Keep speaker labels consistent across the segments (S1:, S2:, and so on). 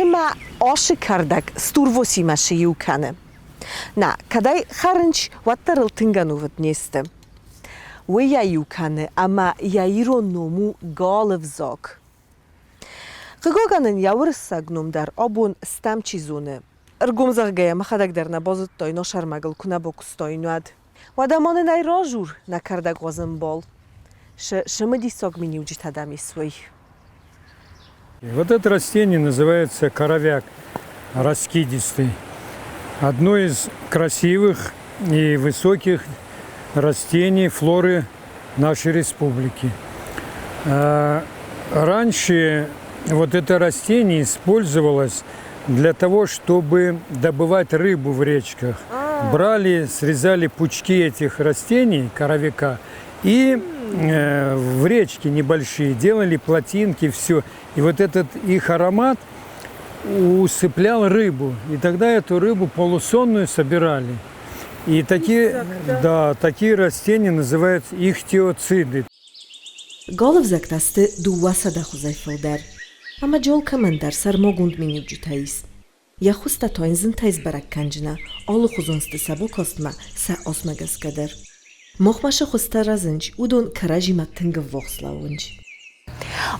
S1: Шима аши кардак стурвоси маши юкане. На, кадай харнч ваттарыл тынгануват несте. Уя юкане, ама яиро ному галвзак. Гыгаганын яурсагнум дар обун стамчи зоне. Ргумзагая махадак дар набозот той ношармагл кунабокустойнуад. Вадамоне найражур на кардак вазымбол. Шимади сагмини уджитадами свой.
S2: Вот это растение называется коровяк раскидистый. Одно из красивых и высоких растений флоры нашей республики. Раньше вот это растение использовалось для того, чтобы добывать рыбу в речках. Брали, срезали пучки этих растений, коровяка, и в речке небольшие делали плотинки, все. И вот этот их аромат усыплял рыбу. И тогда эту рыбу полусонную собирали. И такие растения называются ихтиоциды.
S1: Галвзак дасты дуаса дахузай филдар. Ама жол камандар сармогунд минюджитаис. Я хуста тоинзин тайз барак канжина. Алу хузонсты сабу костма са осмагас кадар. Мохмаша хуста разынч удон каражима тынга вохслаунч.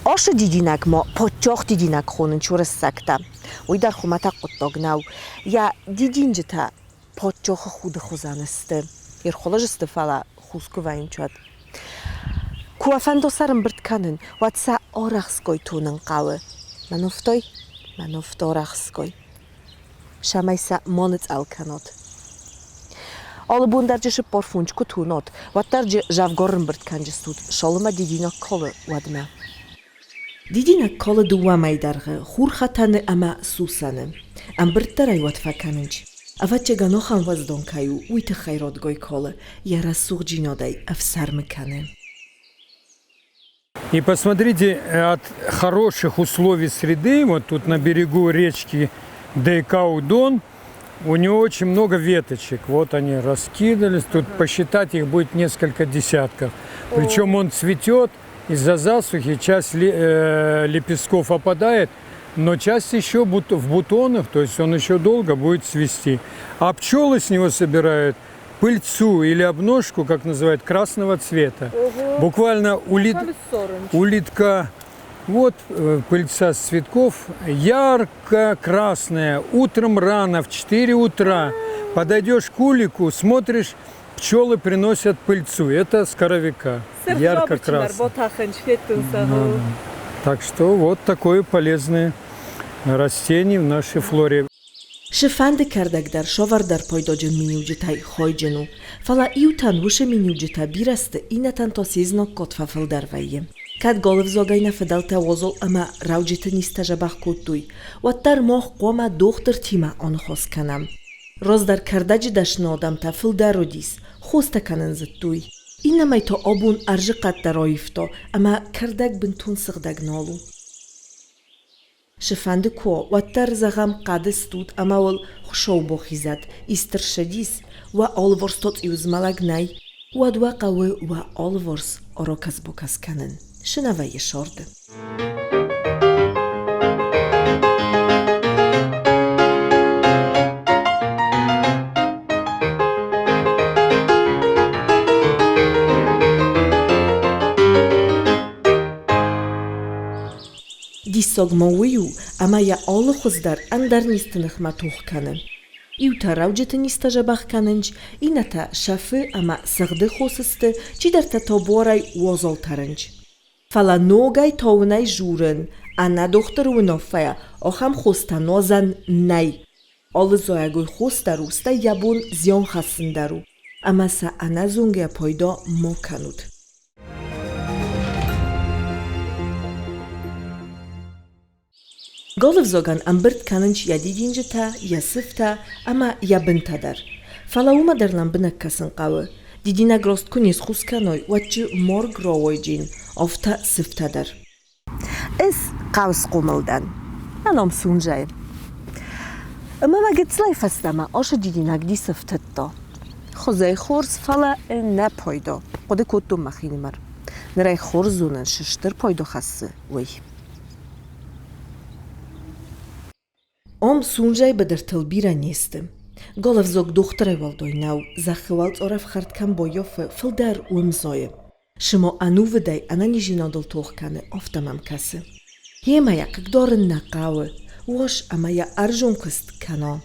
S1: Аша дидинак ма почох дидинак хонын чурасакта. Уйдар хумата қуттагнау. Я дидинжита почох худы хузанысты. Ирхоложысты фала хускуваим чуад. Куафандо сарым біртканын, ватса орахской тунын қауы. Манофтой орахской. Шамайса моныц алканот. Алы бундаржышы порфунчку тунот, ваттаржы жавгорын біртканжыстуд, шолыма дидинак колы вадма. Дидинак колы дуа майдарғы, хурхатаны ама сусаны. Ам бірттарай ватфаканынч. Аваче ганохан ваздонкаю, уйты хайрот гой колы, яра суғджинодай афсар мыканы.
S2: И посмотрите, от хороших условий среды, вот тут на берегу речки Дейкаудон, у него очень много веточек. Вот они раскидались, тут посчитать их будет несколько десятков. Причем он цветет, из-за засухи часть лепестков опадает, но часть еще в бутонах, то есть он еще долго будет цвести. А пчелы с него собирают пыльцу или обножку, как называют, красного цвета. Буквально улитка, вот пыльца с цветков, ярко-красная, утром рано, в 4 утра. Подойдешь к улику, смотришь, пчелы приносят пыльцу. Это с коровяка, ярко-красная. Так что вот такое полезное растение в нашей флоре.
S1: Шифанды кардагдар шовардар пойдоджен минюджитай хойджену. Фала иутан вуше минюджита бирасты инатан то сезно котфа филдарвайе. Кад голов зогайна федалта возол ама рауджита ниста жабах куттуй. Ваттар мох қома дохтар тима он хос канам. Роздар кардаджи дашно адамта филдародис. Хоста канан заттуй. Инамай то обун аржи қаттароифто, ама кардаг бинтун сығдагнолу. Шифанды ко, ваттар зағам қадыстуд, ама ол хушоу бохизад, истыршадис, ва олворс тот иузмалагнай, ва два қавы ва олворс ороказ боказ канын. Шинава ешорды. Дисогмаую, ама я олы хуздар андар нистынық матух канын. Иута рауджеты ниста жабах канынч, ината шафы ама сығды хосысты, чидарта тоборай уозол тарынч. Фала ногай тоунай журын, ана доқтыр унофая, охам хоста нозан най. Олы зоягуй хоста руста ябун зион хасындару, ама са ана зунгя пойда мокануд. Голов зоган амбырт канынч я дидинжита, я сыфта, ама я бынтадар. Фала умадарлан бынаккасын қавы. Дидина грост кунис хусканой, вачы мор гровойджин, офта сыфтадар. Эс қавыс қомылдан. Анам сунжай. Мама гетслай фастама, аша дидина гди сыфтатто. Хозай хорс фала не пойдо. Коды котту махинимар. Нерай хорзунан шыштыр пойдо хасы, ой. Ом сунжай бадартылбира нестым. Голов зог духтарай валдойнау, захывал цорав харткам бойофы фылдар уымзойы. Шимо ану выдай анани жинодыл тухканы офтамам касы. Емая, как дорын нақауы, уош амая аржун кыст кано.